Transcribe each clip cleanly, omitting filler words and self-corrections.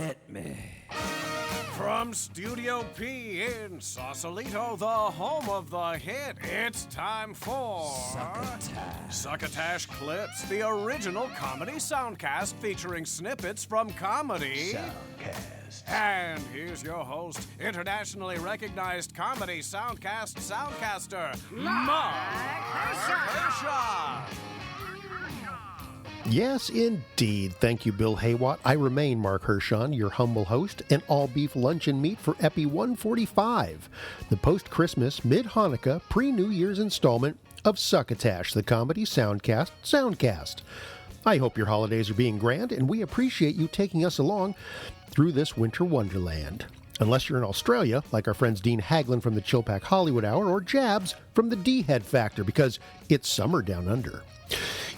Hit me. From Studio P in Sausalito, the home of the hit, it's time for Succotash Clips, the original comedy soundcast featuring snippets from comedy Soundcast. And here's your host, internationally recognized Comedy Soundcast Soundcaster, Marc Hershon. Yes, indeed. Thank you, Bill Haywatt. I remain Marc Hershon, your humble host, and all-beef luncheon meat for Epi145, the post-Christmas, mid-Hanukah, pre-New Year's installment of Succotash, the Comedy Soundcast Soundcast. I hope your holidays are being grand, and we appreciate you taking us along through this winter wonderland. Unless you're in Australia, like our friends Dean Haglund from the Chillpak Hollywood Hour, or Jabs from the DHead Factor, because it's summer down under.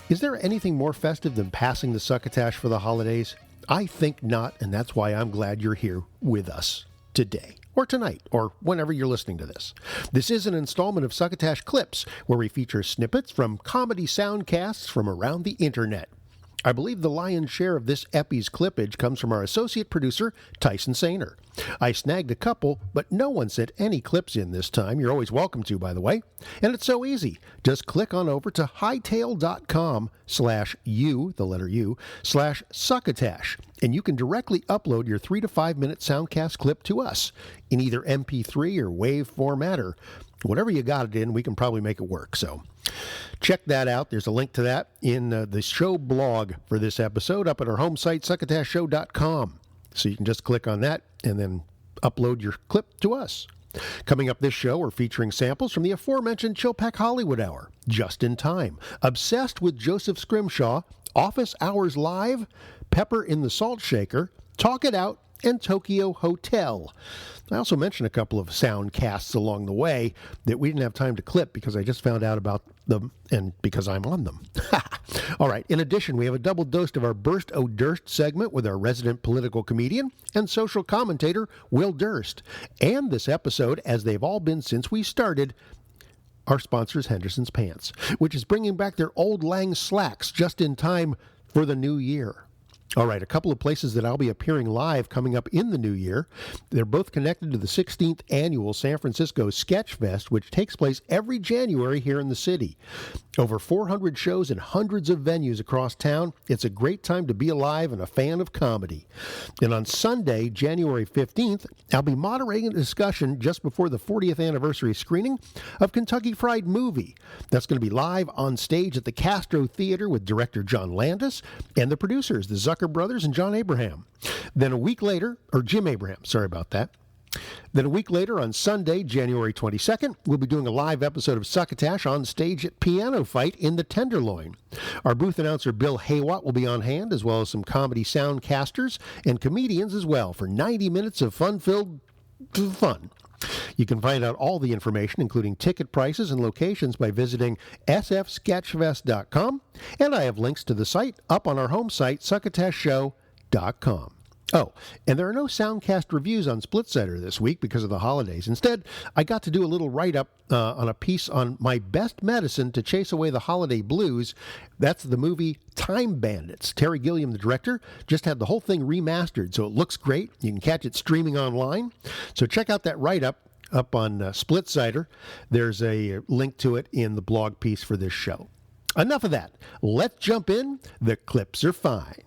Is there anything more festive than passing the succotash for the holidays? I think not, and that's why I'm glad you're here with us today, or tonight, or whenever you're listening to this. This is an installment of Succotash Clips, where we feature snippets from comedy soundcasts from around the internet. I believe the lion's share of this Epi's clippage comes from our associate producer, Tyson Sainer. I snagged a couple, but no one sent any clips in this time. You're always welcome to, by the way. And it's so easy. Just click on over to hightail.com/U/Succotash, and you can directly upload your 3 to 5 minute soundcast clip to us in either MP3 or WAV format, or whatever you got it in, we can probably make it work. So check that out. There's a link to that in the show blog for this episode up at our home site, succotashshow.com. So you can just click on that and then upload your clip to us. Coming up this show, we're featuring samples from the aforementioned Chillpak Hollywood Hour, Just in Time, Obsessed with Joseph Scrimshaw, Office Hours Live, Pepper in the Salt Shaker, Talk It Out, and Tokyo Hotel. I also mentioned a couple of soundcasts along the way that we didn't have time to clip because I just found out about them and because I'm on them. All right, in addition, we have a double dose of our Burst O Durst segment with our resident political comedian and social commentator, Will Durst. And this episode, as they've all been since we started, our sponsor is Henderson's Pants, which is bringing back their Auld Lang Slacks just in time for the new year. All right, a couple of places that I'll be appearing live coming up in the new year. They're both connected to the 16th annual San Francisco Sketch Fest, which takes place every January here in the city. Over 400 shows in hundreds of venues across town. It's a great time to be alive and a fan of comedy. And on Sunday, January 15th, I'll be moderating a discussion just before the 40th anniversary screening of Kentucky Fried Movie. That's going to be live on stage at the Castro Theater with director John Landis and the producers, the Zucker brothers and John Abraham. Then a week later, or Jim Abraham, sorry about that. Then a week later, on Sunday, January 22nd, we'll be doing a live episode of Succotash on stage at Piano Fight in the Tenderloin. Our booth announcer, Bill Haywatt, will be on hand, as well as some comedy soundcasters and comedians as well, for 90 minutes of fun-filled fun. You can find out all the information, including ticket prices and locations, by visiting sfsketchfest.com, and I have links to the site up on our home site, succotashshow.com. Oh, and there are no Soundcast reviews on Splitsider this week because of the holidays. Instead, I got to do a little write-up on a piece on my best medicine to chase away the holiday blues. That's the movie Time Bandits. Terry Gilliam, the director, just had the whole thing remastered, so it looks great. You can catch it streaming online. So check out that write-up up on Splitsider. There's a link to it in the blog piece for this show. Enough of that. Let's jump in. The clips are fine.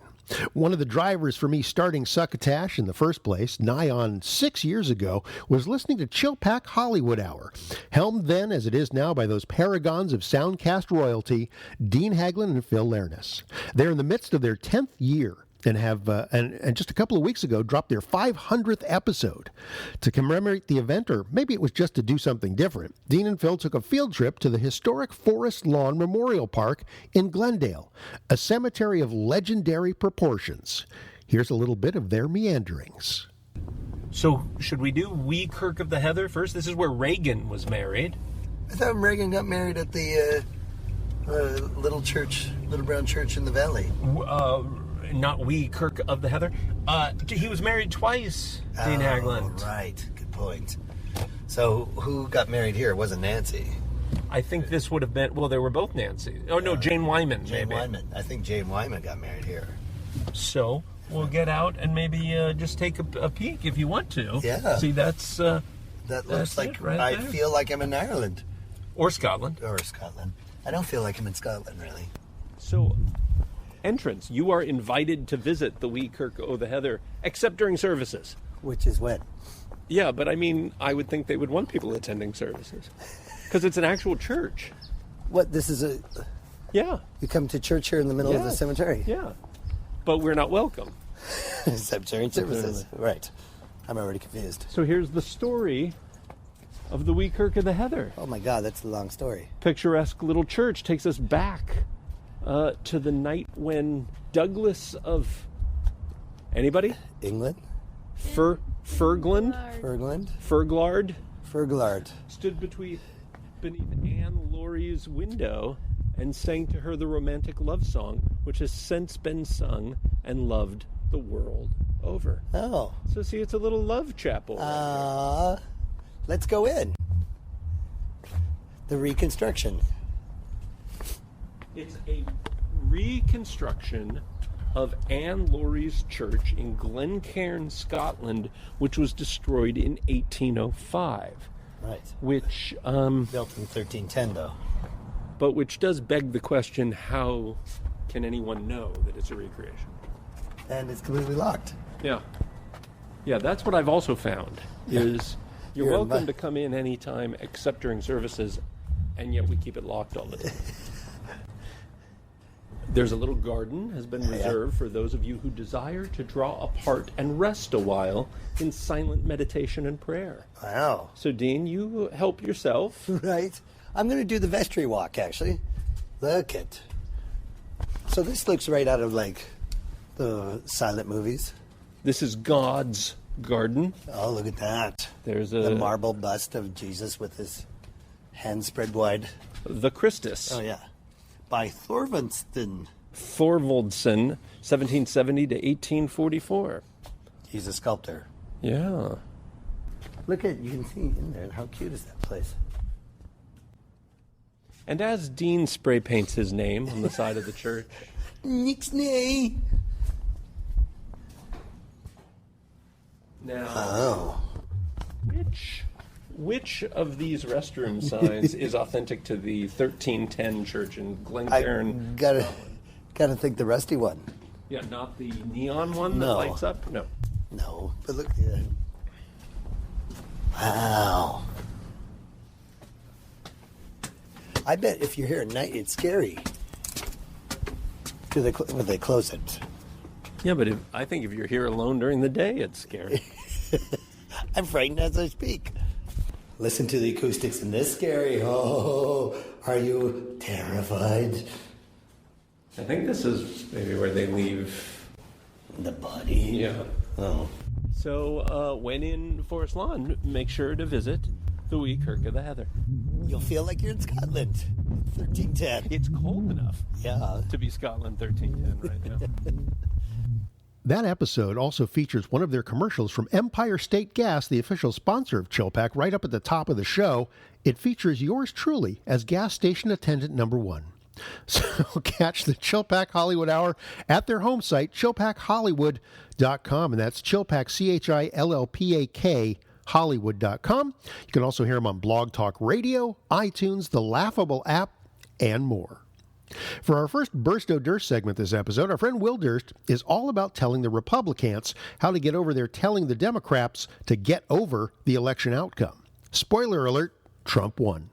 One of the drivers for me starting Succotash in the first place, nigh on 6 years ago, was listening to Chillpak Hollywood Hour, helmed then as it is now by those paragons of soundcast royalty, Dean Haglund and Phil Lernis. They're in the midst of their 10th year and have and just a couple of weeks ago dropped their 500th episode. To commemorate the event, or maybe it was just to do something different, Dean and Phil took a field trip to the historic Forest Lawn Memorial Park in Glendale, a cemetery of legendary proportions. Here's a little bit of their meanderings. So, should we do Wee Kirk of the Heather first? This is where Reagan was married. I thought Reagan got married at the little brown church in the valley. Not Wee Kirk of the Heather. He was married twice, Dean Haglund. Right, good point. So, who got married here? It wasn't Nancy. I think this would have been, well, they were both Nancy. Oh, no, Jane Wyman, Jane maybe. Wyman. I think Jane Wyman got married here. So, we'll get out and maybe just take a peek if you want to. Yeah. See, that's... that looks like right I there. feel like I'm in Ireland. Or Scotland. Or Scotland. I don't feel like I'm in Scotland, really. So, entrance, you are invited to visit the wee Kirk o' the Heather, except during services. Which is when? Yeah, but I mean, I would think they would want people attending services. Because it's an actual church. What, this is a... Yeah. You come to church here in the middle of the cemetery? Yeah. But we're not welcome. Cemetery and services. Right. I'm already confused. So here's the story of the wee Kirk of the Heather. Oh my God, that's a long story. Picturesque little church takes us back to the night when Douglas of... Anybody? England? Fergland? Ferglard. Stood beneath Anne Laurie's window and sang to her the romantic love song, which has since been sung and loved the world over. Oh. So see, it's a little love chapel. Let's go in. The reconstruction. It's a reconstruction of Anne Laurie's church in Glencairn, Scotland, which was destroyed in 1805. Right. Which... Built in 1310, though. But which does beg the question, how can anyone know that it's a recreation? And it's completely locked. Yeah. Yeah, that's what I've also found, is you're welcome to come in anytime except during services, and yet we keep it locked all the time. There's a little garden has been reserved for those of you who desire to draw apart and rest a while in silent meditation and prayer. Wow. So, Dean, you help yourself. Right. I'm going to do the vestry walk, actually. Look it. So this looks right out of, like, the silent movies. This is God's garden. Oh, look at that. There's the marble bust of Jesus with his hands spread wide. The Christus. Oh, yeah. By Thorvaldsen. 1770 to 1844. He's a sculptor. Yeah. Look at, you can see in there, how cute is that place? And as Dean spray paints his name on the side of the church. Nixney. Now, which of these restroom signs is authentic to the 1310 church in Glencairn? Gotta think the rusty one. Yeah, not the neon one that lights up? No. No, but look. Wow. I bet if you're here at night, it's scary. When they close it. Yeah, but I think if you're here alone during the day, it's scary. I'm frightened as I speak. Listen to the acoustics in this scary. Oh, are you terrified? I think this is maybe where they leave the body. Yeah. Oh. So when in Forest Lawn, make sure to visit the wee Kirk of the Heather. You'll feel like you're in Scotland. 1310. It's cold enough. Yeah. To be Scotland 1310 right now. That episode also features one of their commercials from Empire State Gas, the official sponsor of Chillpak, right up at the top of the show. It features yours truly as gas station attendant number 1. So catch the Chillpak Hollywood Hour at their home site, chillpakhollywood.com, and that's Chillpak, Chillpak, Hollywood.com. You can also hear them on Blog Talk Radio, iTunes, the Laughable app, and more. For our first Burst O Durst segment this episode, our friend Will Durst is all about telling the Republicans how to get over their telling the Democrats to get over the election outcome. Spoiler alert, Trump won.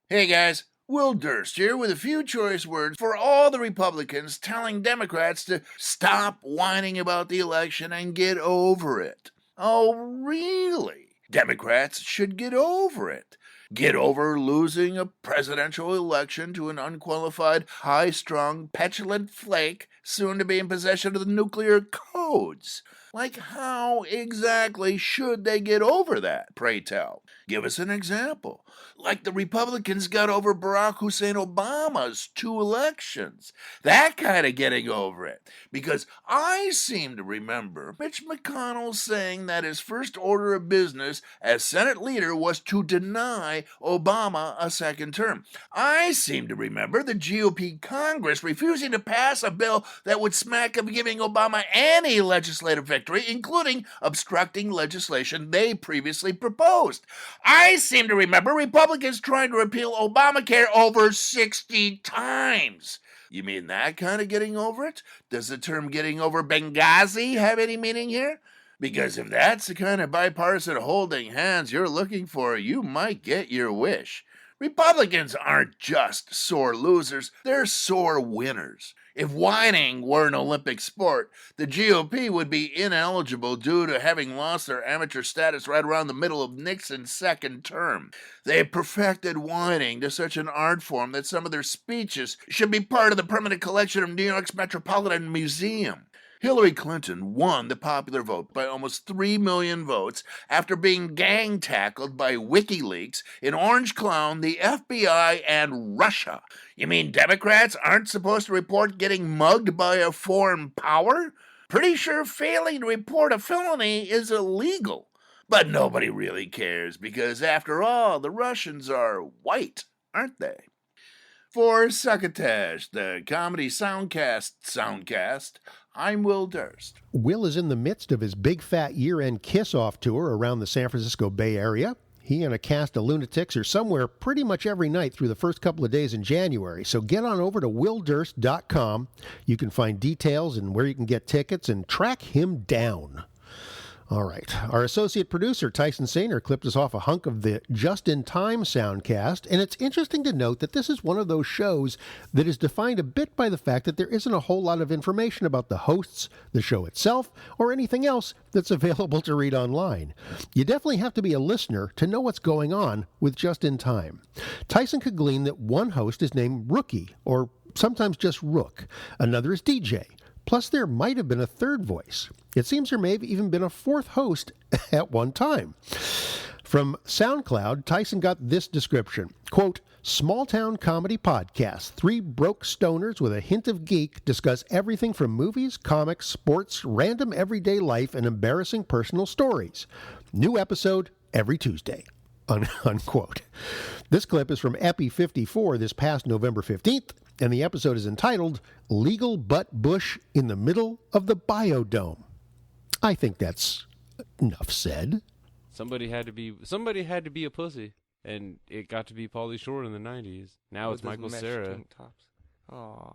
Hey guys, Will Durst here with a few choice words for all the Republicans telling Democrats to stop whining about the election and get over it. Oh, really? Democrats should get over it. Get over losing a presidential election to an unqualified, high-strung, petulant flake soon to be in possession of the nuclear codes. Like, how exactly should they get over that, pray tell? Give us an example. Like the Republicans got over Barack Hussein Obama's 2 elections. That kind of getting over it. Because I seem to remember Mitch McConnell saying that his first order of business as Senate leader was to deny Obama a second term. I seem to remember the GOP Congress refusing to pass a bill that would smack of giving Obama any legislative victory, including obstructing legislation they previously proposed. I seem to remember Republicans trying to repeal Obamacare over 60 times. You mean that kind of getting over it? Does the term getting over Benghazi have any meaning here? Because if that's the kind of bipartisan holding hands you're looking for, you might get your wish. Republicans aren't just sore losers, they're sore winners. If whining were an Olympic sport, the GOP would be ineligible due to having lost their amateur status right around the middle of Nixon's second term. They perfected whining to such an art form that some of their speeches should be part of the permanent collection of New York's Metropolitan Museum. Hillary Clinton won the popular vote by almost 3 million votes after being gang-tackled by WikiLeaks, an orange clown, the FBI, and Russia. You mean Democrats aren't supposed to report getting mugged by a foreign power? Pretty sure failing to report a felony is illegal. But nobody really cares because, after all, the Russians are white, aren't they? For Succotash, the Comedy Soundcast Soundcast, I'm Will Durst. Will is in the midst of his big fat year-end kiss-off tour around the San Francisco Bay Area. He and a cast of lunatics are somewhere pretty much every night through the first couple of days in January. So get on over to willdurst.com. You can find details and where you can get tickets and track him down. All right. Our associate producer, Tyson Sainer, clipped us off a hunk of the Just-in-Time Soundcast, and it's interesting to note that this is one of those shows that is defined a bit by the fact that there isn't a whole lot of information about the hosts, the show itself, or anything else that's available to read online. You definitely have to be a listener to know what's going on with Just-in-Time. Tyson could glean that one host is named Rookie, or sometimes just Rook. Another is DJ. Plus, there might have been a third voice. It seems there may have even been a fourth host at one time. From SoundCloud, Tyson got this description. Quote, small-town comedy podcast. 3 broke stoners with a hint of geek discuss everything from movies, comics, sports, random everyday life, and embarrassing personal stories. New episode every Tuesday. Unquote. This clip is from Epi145 this past November 15th. And the episode is entitled, Legal Butt Bush in the Middle of the Biodome. I think that's enough said. Somebody had to be a pussy, and it got to be Pauly Shore in the 90s. Now it's Michael Cera. Aw.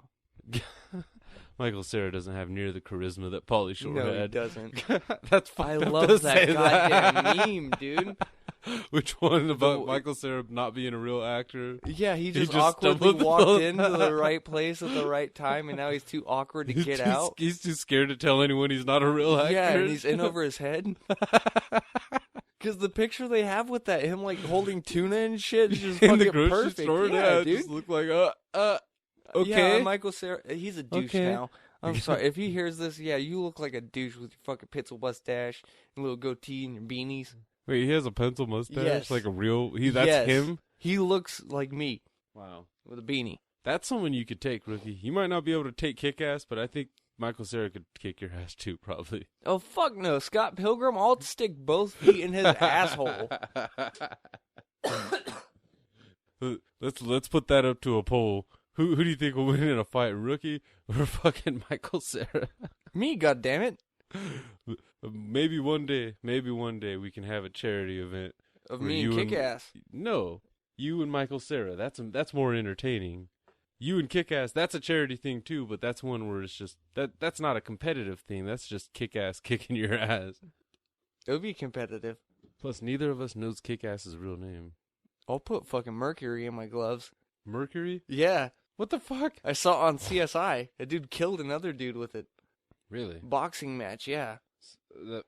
Michael Cera doesn't have near the charisma that Pauly Shore had. No, he doesn't. That's I fucked up love to that say goddamn meme, dude. Which one about Michael Cera not being a real actor? Yeah, he just stumbled awkwardly walked into the right place at the right time, and now he's too awkward to get out. He's too scared to tell anyone he's not a real actor. Yeah, and he's in over his head. Because the picture they have with that, him like holding tuna and shit, is just in fucking the grocery perfect. store, Yeah, it dude. just looked like okay. Yeah, Michael Cera, he's a douche Okay. now. I'm sorry. If he hears this, yeah, you look like a douche with your fucking pencil mustache and little goatee and your beanies. Wait, he has a pencil mustache? Yes. Like a real... That's Yes. him? He looks like me Wow. with a beanie. That's someone you could take, Rookie. You might not be able to take Kick-Ass, but I think Michael Cera could kick your ass too, probably. Oh, fuck no. Scott Pilgrim, I'll stick both feet in his asshole. Let's put that up to a poll. Who do you think will win in a fight, Rookie or fucking Michael Cera? Me, goddammit. Maybe one day we can have a charity event Of where me and you Kick-Ass. No, you and Michael Cera. That's more entertaining. You and Kick-Ass, that's a charity thing too, but that's one where it's just that's not a competitive thing. That's just Kick-Ass kicking your ass. It would be competitive. Plus, neither of us knows Kick-Ass's real name. I'll put fucking mercury in my gloves. Mercury? Yeah. What the fuck? I saw on CSI. A dude killed another dude with it. Really? Boxing match, yeah.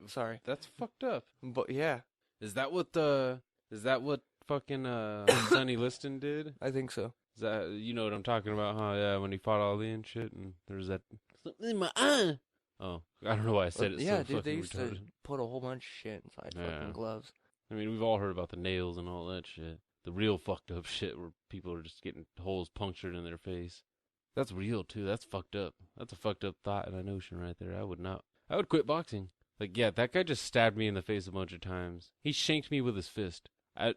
Sorry. That's fucked up. But yeah, Is that what fucking Sonny Liston did? I think so. Is that, you know what I'm talking about, huh? Yeah, when he fought Ali and shit, and there's that something in my eye. Oh, I don't know why I said it Yeah, so dude, they fucking used retarded. to put a whole bunch of shit inside fucking gloves. I mean, we've all heard about the nails and all that shit. The real fucked up shit where people are just getting holes punctured in their face. That's real, too. That's fucked up. That's a fucked up thought and a notion right there. I would quit boxing. Like, yeah, that guy just stabbed me in the face a bunch of times. He shanked me with his fist. I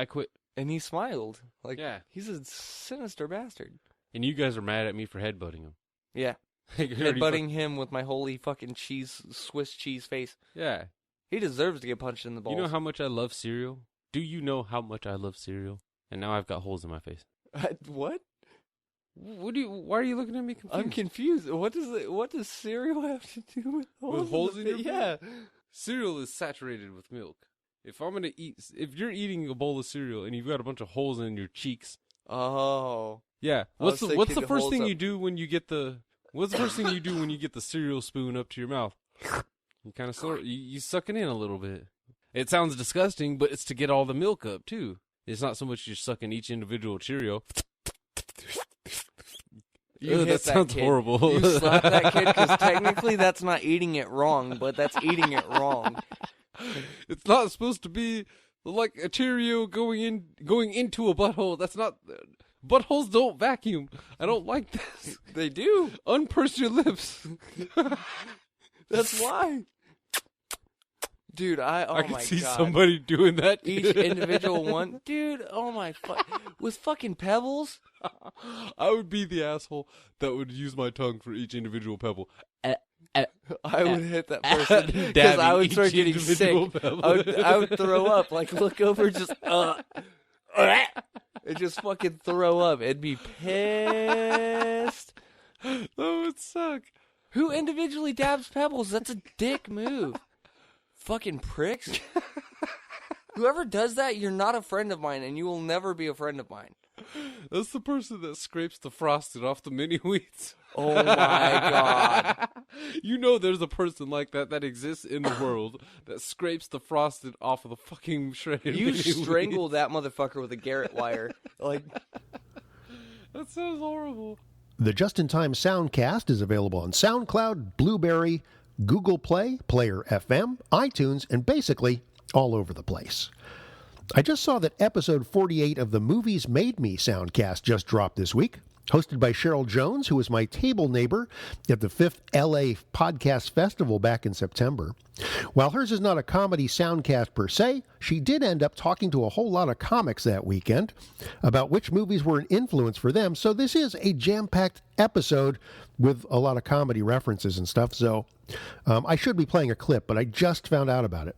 quit. And he smiled. Like, Yeah. he's a sinister bastard. And you guys are mad at me for headbutting him. Yeah. Headbutting him with my holy fucking Swiss cheese face. Yeah. He deserves to get punched in the balls. You know how much I love cereal? Do you know how much I love cereal? And now I've got holes in my face. What? Why are you looking at me confused? I'm confused. What does cereal have to do with holes in your face? Yeah. Cereal is saturated with milk. If you're eating a bowl of cereal and you've got a bunch of holes in your cheeks. Oh. Yeah. What's the first thing you do when you get the cereal spoon up to your mouth? You kind of you suck it in a little bit. It sounds disgusting, but it's to get all the milk up too. It's not so much you're sucking each individual Cheerio. That sounds horrible. You slap that kid because technically that's not eating it wrong, but that's eating it wrong. It's not supposed to be like a Cheerio going into a butthole. That's not. Buttholes don't vacuum. I don't like this. They do. Unpurse your lips. That's why. Dude, I can see somebody doing that. Each individual one. Dude, oh my with fucking pebbles? I would be the asshole that would use my tongue for each individual pebble. I would hit that person because I would start getting sick. I would throw up. Like, look over, just and just fucking throw up. It'd be pissed. That would suck. Who individually dabs pebbles? That's a dick move. Fucking pricks. Whoever does that, you're not a friend of mine, and you will never be a friend of mine. That's the person that scrapes the frosted off the mini wheats. Oh my god. You know there's a person like that exists in the world that scrapes the frosted off of the fucking shredded You mini strangle wheats. that motherfucker with a Garrett wire. Like, that sounds horrible. The Just in Time Soundcast is available on SoundCloud, Blueberry, Google Play, Player FM, iTunes, and basically all over the place. I just saw that episode 48 of the Movies Made Me Soundcast just dropped this week, hosted by Cheryl Jones, who was my table neighbor at the 5th LA Podcast Festival back in September. While hers is not a comedy soundcast per se, she did end up talking to a whole lot of comics that weekend about which movies were an influence for them, so this is a jam-packed episode with a lot of comedy references and stuff, so I should be playing a clip, but I just found out about it.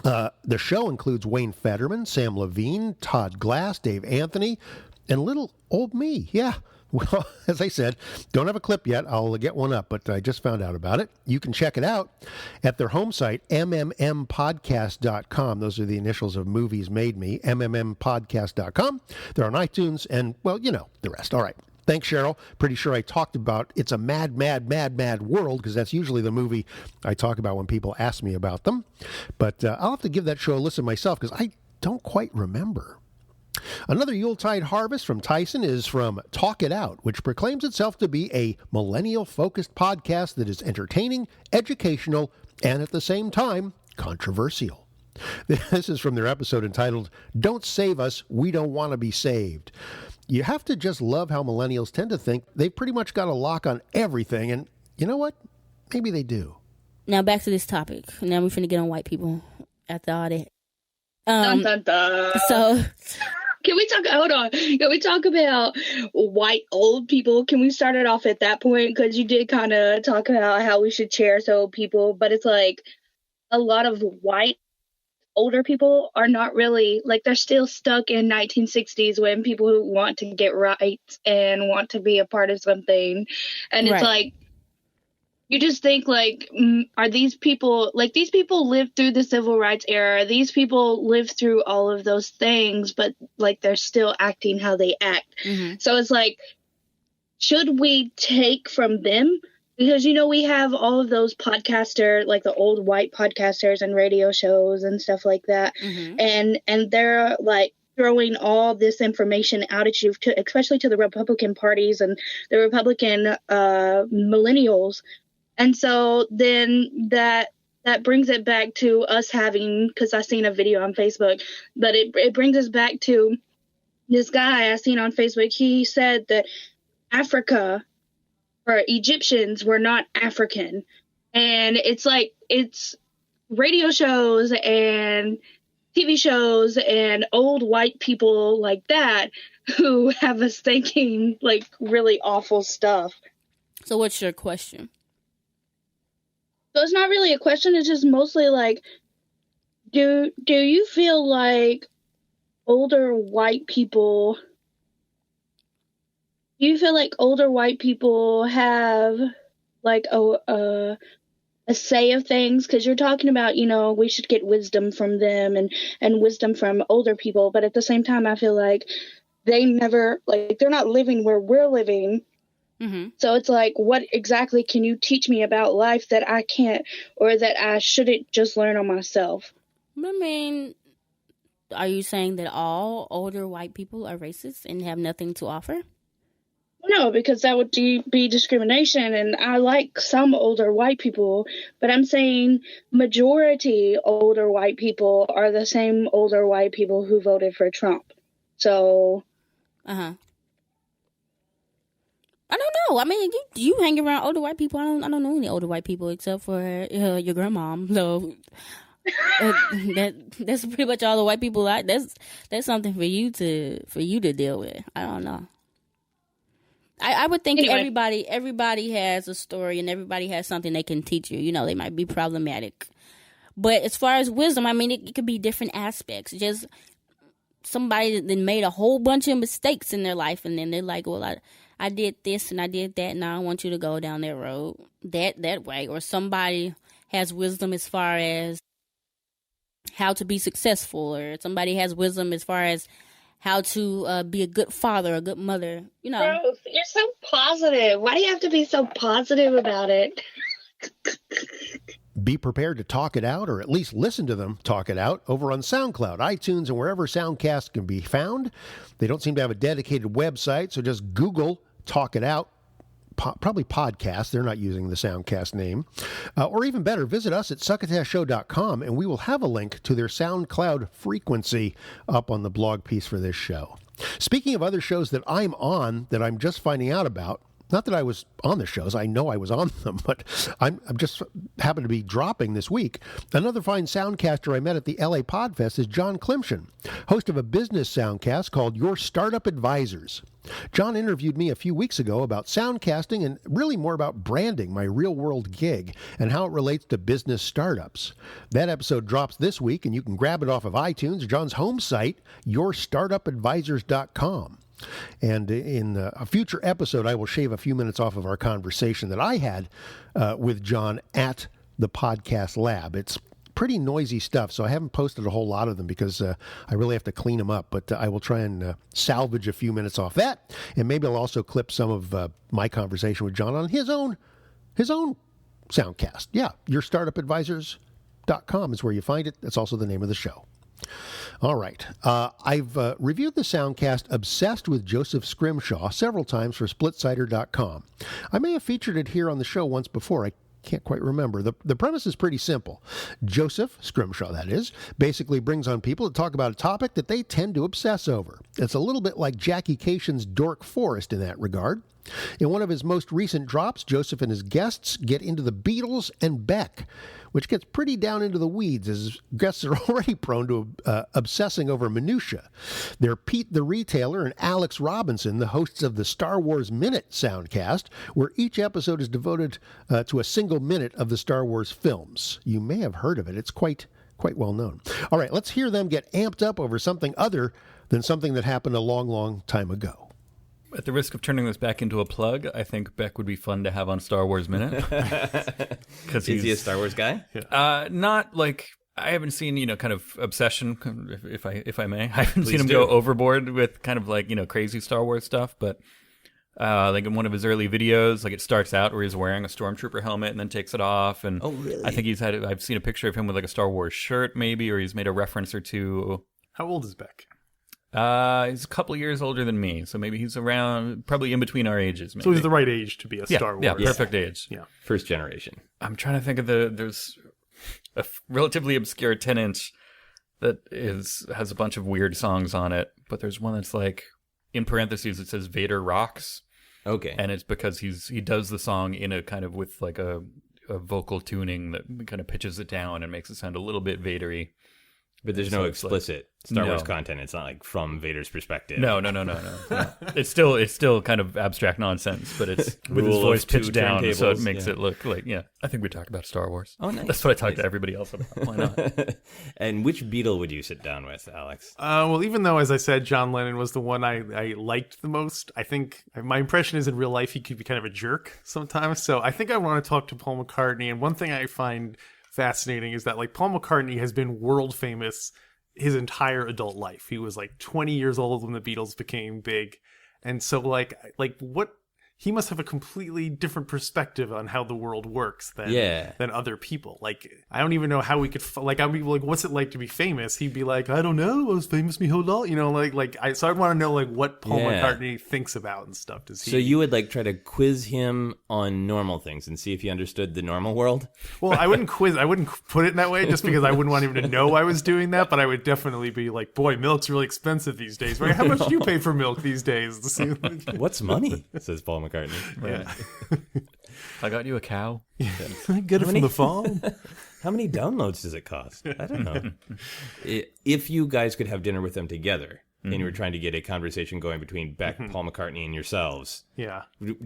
The show includes Wayne Fetterman, Sam Levine, Todd Glass, Dave Anthony, and little old me. Yeah, well, as I said, don't have a clip yet. I'll get one up, but I just found out about it. You can check it out at their home site, mmmpodcast.com. Those are the initials of Movies Made Me, mmmpodcast.com. They're on iTunes, and, well, you know the rest. All right. Thanks, Cheryl. Pretty sure I talked about It's a Mad, Mad, Mad, Mad World, because that's usually the movie I talk about when people ask me about them. But I'll have to give that show a listen myself, because I don't quite remember. Another Yuletide harvest from Tyson is from Talk It Out, which proclaims itself to be a millennial-focused podcast that is entertaining, educational, and at the same time, controversial. This is from their episode entitled, Don't Save Us, We Don't Want to Be Saved. You have to just love how millennials tend to think they've pretty much got a lock on everything, and you know what? Maybe they do. Now back to this topic. Now we're finna get on white people after all that. Dun, dun, dun. So... Can we talk? Hold on. Can we talk about white old people? Can we start it off at that point? Because you did kind of talk about how we should cherish old people, but it's like a lot of white older people are not really like they're still stuck in 1960s when people who want to get rights and want to be a part of something, and it's like. You just think, like, are these people, like, these people lived through the civil rights era. These people lived through all of those things, but, like, they're still acting how they act. Mm-hmm. So it's like, should we take from them? Because, you know, we have all of those podcasters, like the old white podcasters and radio shows and stuff like that. Mm-hmm. And they're, like, throwing all this information out at you, especially to the Republican parties and the Republican millennials. And so then that brings it back to us having, because I seen a video on Facebook, but it brings us back to this guy I seen on Facebook. He said that Africa or Egyptians were not African. And it's like, it's radio shows and TV shows and old white people like that who have us thinking like really awful stuff. So what's your question? So it's not really a question. It's just mostly like, do you feel like older white people have like a say of things? Because you're talking about, we should get wisdom from them and wisdom from older people. But at the same time, I feel like they never, like, they're not living where we're living. Mm-hmm. So it's like, what exactly can you teach me about life that I can't, or that I shouldn't just learn on myself? I mean, are you saying that all older white people are racist and have nothing to offer? No, because that would be discrimination, and I like some older white people, but I'm saying majority older white people are the same older white people who voted for Trump. So... I don't know. I mean, you hang around older white people. I don't know any older white people except for your grandmom. So that's pretty much all the white people like. That's something for you to deal with. I don't know. I would think anyway, everybody has a story and everybody has something they can teach you. They might be problematic, but as far as wisdom, I mean, it could be different aspects. Just somebody that made a whole bunch of mistakes in their life, and then they're like, well, I did this and I did that, and I don't want you to go down that road that way. Or somebody has wisdom as far as how to be successful, or somebody has wisdom as far as how to be a good father, a good mother. Bro, you're so positive. Why do you have to be so positive about it? Be prepared to talk it out, or at least listen to them talk it out, over on SoundCloud, iTunes, and wherever Soundcast can be found. They don't seem to have a dedicated website, so just Google Talk It Out, probably podcast. They're not using the Soundcast name. Or even better, visit us at succotashshow.com, and we will have a link to their SoundCloud frequency up on the blog piece for this show. Speaking of other shows that I'm on that I'm just finding out about, not that I was on the shows, I know I was on them, but I'm just happen to be dropping this week. Another fine soundcaster I met at the LA Podfest is John Clippin, host of a business soundcast called Your Startup Advisors. John interviewed me a few weeks ago about soundcasting and really more about branding, my real-world gig, and how it relates to business startups. That episode drops this week, and you can grab it off of iTunes or John's home site, yourstartupadvisors.com. And in a future episode, I will shave a few minutes off of our conversation that I had with John at the Podcast Lab. It's pretty noisy stuff, so I haven't posted a whole lot of them because I really have to clean them up. But I will try and salvage a few minutes off that, and maybe I'll also clip some of my conversation with John on his own soundcast. Yeah, yourstartupadvisors.com is where you find it. That's also the name of the show. All right. I've reviewed the soundcast Obsessed with Joseph Scrimshaw several times for splitsider.com. I may have featured it here on the show once before. I can't quite remember. The premise is pretty simple. Joseph Scrimshaw, that is, basically brings on people to talk about a topic that they tend to obsess over. It's a little bit like Jackie Kashian's Dork Forest in that regard. In one of his most recent drops, Joseph and his guests get into the Beatles and Beck, which gets pretty down into the weeds, as guests are already prone to obsessing over minutia. They're Pete the Retailer and Alex Robinson, the hosts of the Star Wars Minute Soundcast, where each episode is devoted to a single minute of the Star Wars films. You may have heard of it. It's quite well known. All right, let's hear them get amped up over something other than something that happened a long, long time ago. At the risk of turning this back into a plug, I think Beck would be fun to have on Star Wars Minute. Is he a Star Wars guy? Not like, I haven't seen, kind of obsession, if I may. I haven't seen him go overboard with kind of like, crazy Star Wars stuff, but like in one of his early videos, like it starts out where he's wearing a Stormtrooper helmet and then takes it off. And oh, really? I think I've seen a picture of him with like a Star Wars shirt maybe, or he's made a reference or two. How old is Beck? He's a couple years older than me, so maybe he's around, probably in between our ages. Maybe. So he's the right age to be a Star Wars. Yeah, perfect age. Yeah. First generation. I'm trying to think of there's a relatively obscure 10-inch that has a bunch of weird songs on it, but there's one that's like, in parentheses, it says Vader Rocks. Okay. And it's because he does the song in a kind of with like a vocal tuning that kind of pitches it down and makes it sound a little bit Vadery. But there's no explicit Star Wars content. It's not like from Vader's perspective. No. It's still kind of abstract nonsense, but it's with his voice pitched down, so it makes it look like, I think we talk about Star Wars. Oh, nice. That's what I talk to everybody else about. Why not? And which Beatle would you sit down with, Alex? Well, even though, as I said, John Lennon was the one I liked the most, I think my impression is in real life he could be kind of a jerk sometimes. So I think I want to talk to Paul McCartney. And one thing I find fascinating is that like Paul McCartney has been world famous his entire adult life. He was like 20 years old when the Beatles became big, and so like what he must have a completely different perspective on how the world works than other people. Like, I don't even know how we could, like, I'd be like, what's it like to be famous? He'd be like, I don't know, I was famous my whole life, you know, so I'd want to know, like, what Paul McCartney thinks about and stuff. So you would, like, try to quiz him on normal things and see if he understood the normal world? Well, I wouldn't put it in that way just because I wouldn't want him to know I was doing that, but I would definitely be like, boy, milk's really expensive these days, right? How much do you pay for milk these days? What's money? Says Paul McCartney. Yeah. I got you a cow. Yeah. Get it from the farm. How many downloads does it cost? I don't know. If you guys could have dinner with them together and you were trying to get a conversation going between Beck, Paul McCartney, and yourselves, do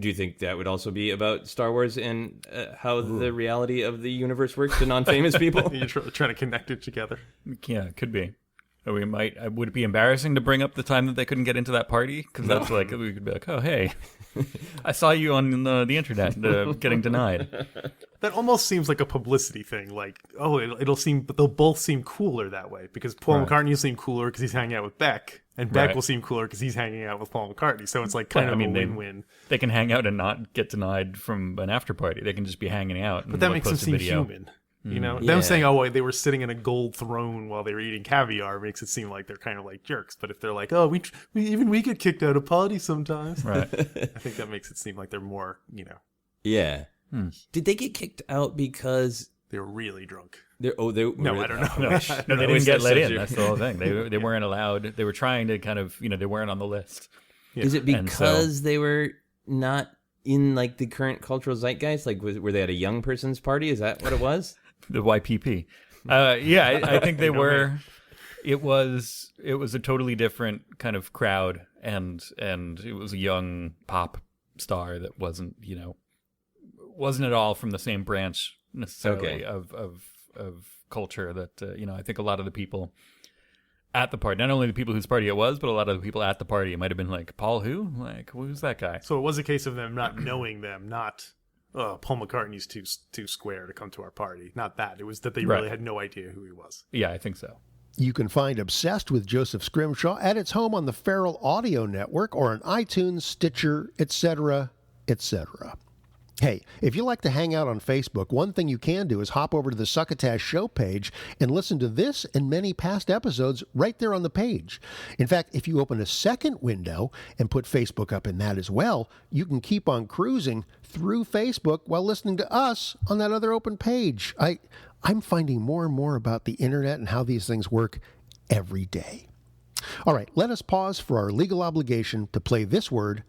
you think that would also be about Star Wars and how the reality of the universe works to non-famous people? You're trying to connect it together. Yeah, it could be. We might. Would it be embarrassing to bring up the time that they couldn't get into that party? Because that's like, we could be like, oh, hey, I saw you on the internet getting denied. That almost seems like a publicity thing. Like, oh, it'll seem, but they'll both seem cooler that way because Paul McCartney will seem cooler because he's hanging out with Beck, and Beck will seem cooler because he's hanging out with Paul McCartney. So it's like kind of a win-win. They can hang out and not get denied from an after party. They can just be hanging out. But that makes them seem human. You know, them saying, oh, they were sitting in a gold throne while they were eating caviar makes it seem like they're kind of like jerks. But if they're like, oh, we get kicked out of parties sometimes. Right. I think that makes it seem like they're more, you know. Yeah. Did they get kicked out because they were really drunk? No, I don't know. No, they didn't get let in. That's the whole thing. They weren't allowed. They were trying to kind of, they weren't on the list. Yeah. Is it because they were not in like the current cultural zeitgeist? Like, were they at a young person's party? Is that what it was? The YPP. I think they were. It was a totally different kind of crowd, and it was a young pop star that wasn't at all from the same branch necessarily of culture that I think a lot of the people at the party, not only the people whose party it was, but a lot of the people at the party, it might have been like, Paul who? Like, who's that guy? So it was a case of them not knowing them, not Paul McCartney's too square to come to our party. Not that. It was that they really had no idea who he was. Yeah, I think so. You can find Obsessed with Joseph Scrimshaw at its home on the Feral Audio Network or on iTunes, Stitcher, etc., etc. Hey, if you like to hang out on Facebook, one thing you can do is hop over to the Succotash show page and listen to this and many past episodes right there on the page. In fact, if you open a second window and put Facebook up in that as well, you can keep on cruising through Facebook while listening to us on that other open page. I'm finding more and more about the internet and how these things work every day. All right, let us pause for our legal obligation to play this word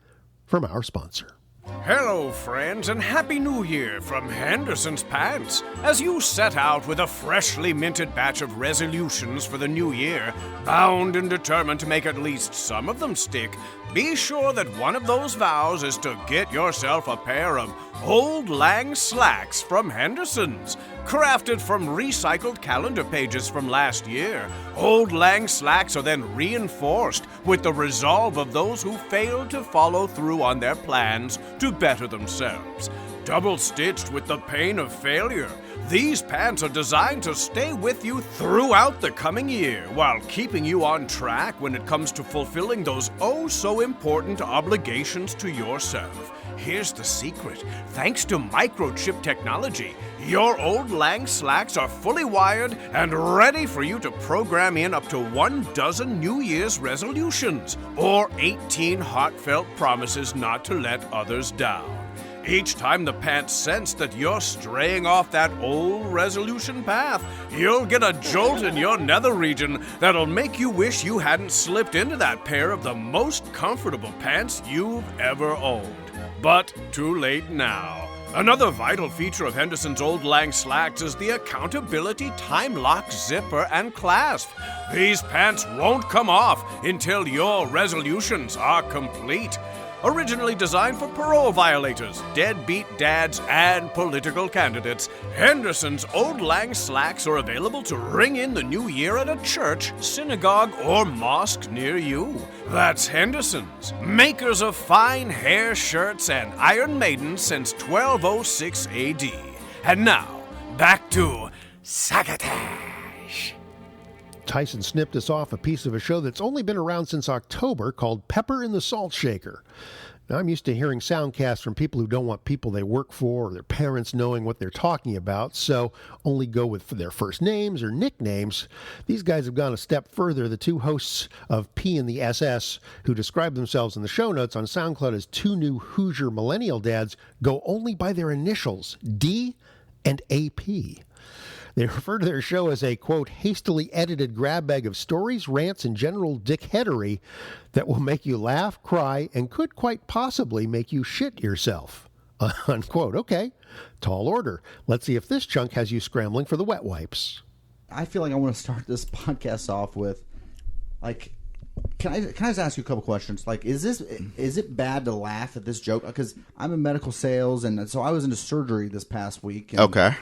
from our sponsor. Hello, friends, and Happy New Year from Henderson's Pants. As you set out with a freshly minted batch of resolutions for the new year, bound and determined to make at least some of them stick, be sure that one of those vows is to get yourself a pair of Auld Lang Slacks from Henderson's. Crafted from recycled calendar pages from last year, Auld Lang Slacks are then reinforced with the resolve of those who failed to follow through on their plans to better themselves. Double-stitched with the pain of failure, these pants are designed to stay with you throughout the coming year while keeping you on track when it comes to fulfilling those oh-so-important obligations to yourself. Here's the secret. Thanks to microchip technology, Your Auld Lang Slacks are fully wired and ready for you to program in up to 12 New Year's resolutions or 18 heartfelt promises not to let others down. Each time the pants sense that you're straying off that old resolution path, you'll get a jolt in your nether region that'll make you wish you hadn't slipped into that pair of the most comfortable pants you've ever owned. But too late now. Another vital feature of Henderson's Auld Lang Slacks is the accountability time lock zipper and clasp. These pants won't come off until your resolutions are complete. Originally designed for parole violators, deadbeat dads, and political candidates, Henderson's Auld Lang Slacks are available to ring in the new year at a church, synagogue, or mosque near you. That's Henderson's, makers of fine hair shirts and Iron Maiden since 1206 AD. And now, back to Succotash. Tyson snipped us off a piece of a show that's only been around since October called Pepper in the Salt Shaker. Now, I'm used to hearing soundcasts from people who don't want people they work for or their parents knowing what they're talking about, so only go with their first names or nicknames. These guys have gone a step further. The two hosts of P and the SS, who describe themselves in the show notes on SoundCloud as two new Hoosier millennial dads, go only by their initials, D and AP. They refer to their show as a, quote, hastily edited grab bag of stories, rants, and general dickheadery that will make you laugh, cry, and could quite possibly make you shit yourself, unquote. Okay, tall order. Let's see if this chunk has you scrambling for the wet wipes. I feel like I want to start this podcast off with, like, can I just ask you a couple questions? Like, is it bad to laugh at this joke? Because I'm in medical sales, and so I was into surgery this past week. And, okay.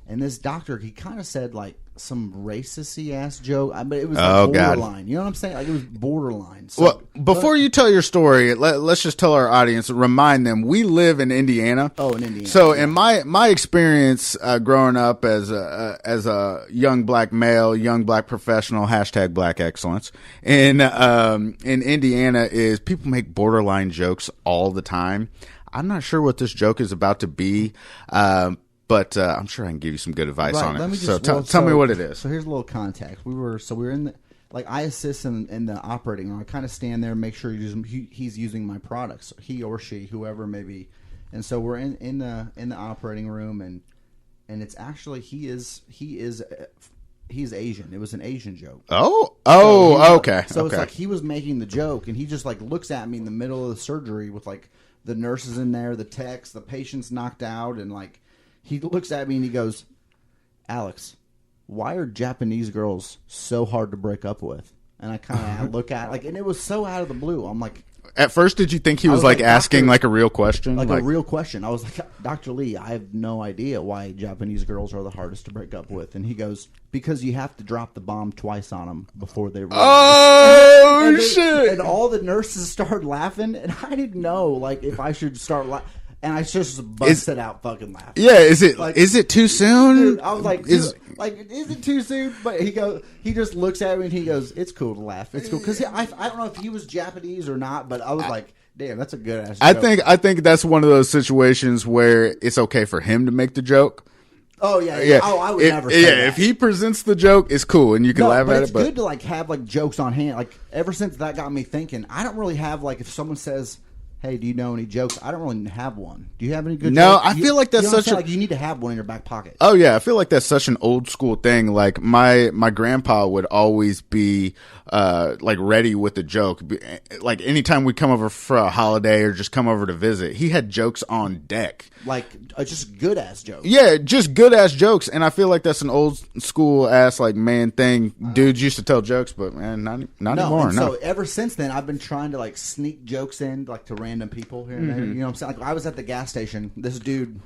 And this doctor, he kind of said like some racist-y ass joke, but it was like borderline. God. You know what I'm saying? Like it was borderline. So, well, before you tell your story, let's just tell our audience, remind them, we live in Indiana. Oh, in Indiana. So in my experience growing up as a young black male, young black professional, # Black Excellence, in Indiana is people make borderline jokes all the time. I'm not sure what this joke is about to be. But I'm sure I can give you some good advice on it. Tell me what it is. So here's a little context. We were in the, like, I assist in the operating room. I kind of stand there and make sure he's using my products, he or she, whoever may be. And so we're in the operating room, and it's actually he's Asian. It was an Asian joke. Okay. So it's like he was making the joke, and he just like looks at me in the middle of the surgery with like the nurses in there, the techs, the patient's knocked out, and like. He looks at me and he goes, Alex, why are Japanese girls so hard to break up with? And I kind of look at and it was so out of the blue. I'm like, at first, did you think he was like asking like a real question? Like a real question. I was like, Dr. Lee, I have no idea why Japanese girls are the hardest to break up with. And he goes, because you have to drop the bomb twice on them before they realize. Oh, shit. And all the nurses started laughing, and I didn't know like if I should start laughing. And I just busted out fucking laughing. Yeah, is it too soon? Dude, I was like, is it too soon? But he just looks at me and he goes, it's cool to laugh. It's cool. Because I don't know if he was Japanese or not, but I was like, damn, that's a good ass joke. I think that's one of those situations where it's okay for him to make the joke. Oh, yeah. Oh, I would never say that. If he presents the joke, it's cool and you can laugh at it. But it's good to like have like jokes on hand. Like ever since that got me thinking, I don't really have like if someone says, hey, do you know any jokes? I don't really have one. Do you have any good jokes? No, I feel like that's such a... like you need to have one in your back pocket. Oh, yeah. I feel like that's such an old school thing. Like, my grandpa would always be, like, ready with a joke. Like, anytime we'd come over for a holiday or just come over to visit, he had jokes on deck. Like, just good-ass jokes. Yeah, just good-ass jokes. And I feel like that's an old school-ass, like, man thing. Dudes used to tell jokes, but, man, not anymore. No. So, ever since then, I've been trying to, like, sneak jokes in, like, to random people here and there. You know what I'm saying? Like, I was at the gas station. This dude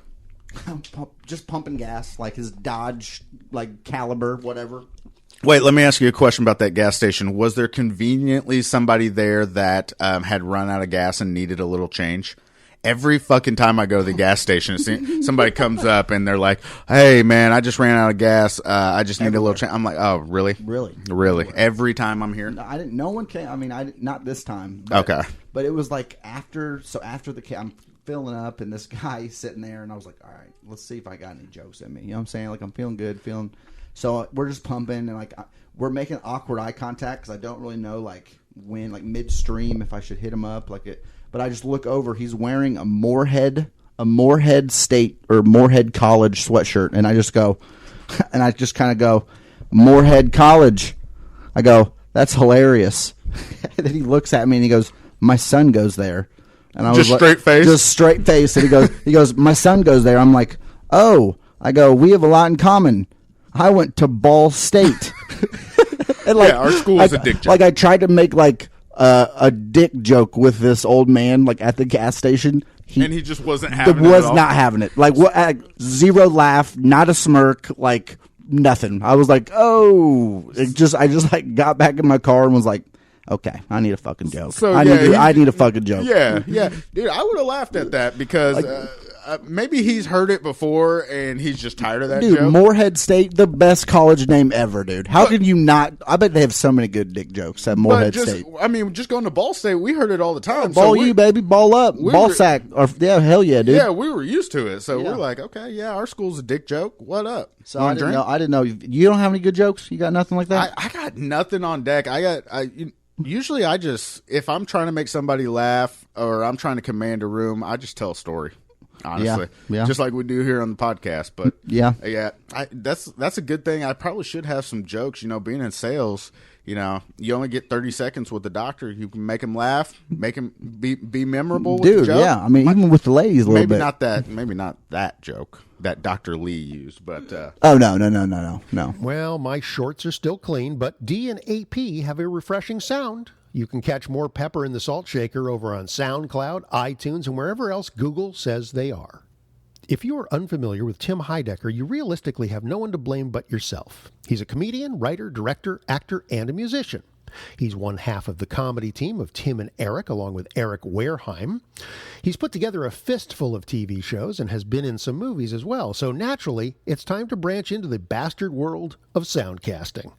just pumping gas, like his Dodge, like, Caliber, whatever. Wait, let me ask you a question about that gas station. Was there conveniently somebody there that had run out of gas and needed a little change? Every fucking time I go to the gas station, somebody comes up and they're like, hey, man, I just ran out of gas. I just need a little change. I'm like, oh, really? Really? Really? Every time I'm here? No one came. I mean, not this time. Okay. But it was like after the I'm filling up, and this guy sitting there, and I was like, all right, let's see if I got any jokes in me. You know what I'm saying? Like, I'm feeling good, so we're just pumping, and like we're making awkward eye contact because I don't really know like when, like midstream, if I should hit him up like it. But I just look over. He's wearing a Moorhead State or Moorhead College sweatshirt, and I just go, and I just kind of go, Moorhead College. I go, that's hilarious. And then he looks at me and he goes, my son goes there. And I was just like, straight face? Just straight face. And he goes, my son goes there. I'm like, oh. I go, we have a lot in common. I went to Ball State. And like, our school is a dick joke. Like I tried to make like a dick joke with this old man like at the gas station. And he just wasn't having it. Was not having it. Like what? Zero laugh, not a smirk, like nothing. I was like, oh, I just like got back in my car and was like, okay, I need a fucking joke. So, I need a fucking joke. Yeah, dude, I would have laughed at that because maybe he's heard it before and he's just tired of that dude, joke. Moorhead State, the best college name ever, dude. How could you not? I bet they have so many good dick jokes at Moorhead State. I mean, just going to Ball State, we heard it all the time. Ball you, baby, ball up, ball sack, or yeah, hell yeah, dude. Yeah, we were used to it, so we're like, okay, yeah, our school's a dick joke. What up? So I didn't know. You don't have any good jokes? You got nothing like that? I got nothing on deck. Usually I just, if I'm trying to make somebody laugh or I'm trying to command a room, I just tell a story. Honestly, yeah. Just like we do here on the podcast. But that's a good thing. I probably should have some jokes. You know, being in sales, you know, you only get 30 seconds with the doctor. You can make him laugh, make him be memorable. With dude, the joke. Yeah. I mean, even with the ladies, a little bit. Maybe not that joke that Dr. Lee used, but oh no. Well, my shorts are still clean, but D and AP have a refreshing sound. You can catch more Pepper in the Salt Shaker over on SoundCloud, iTunes, and wherever else Google says they are. If you are unfamiliar with Tim Heidecker, you realistically have no one to blame but yourself. He's a comedian, writer, director, actor, and a musician. He's one half of the comedy team of Tim and Eric, along with Eric Wareheim. He's put together a fistful of TV shows and has been in some movies as well, so naturally, it's time to branch into the bastard world of soundcasting.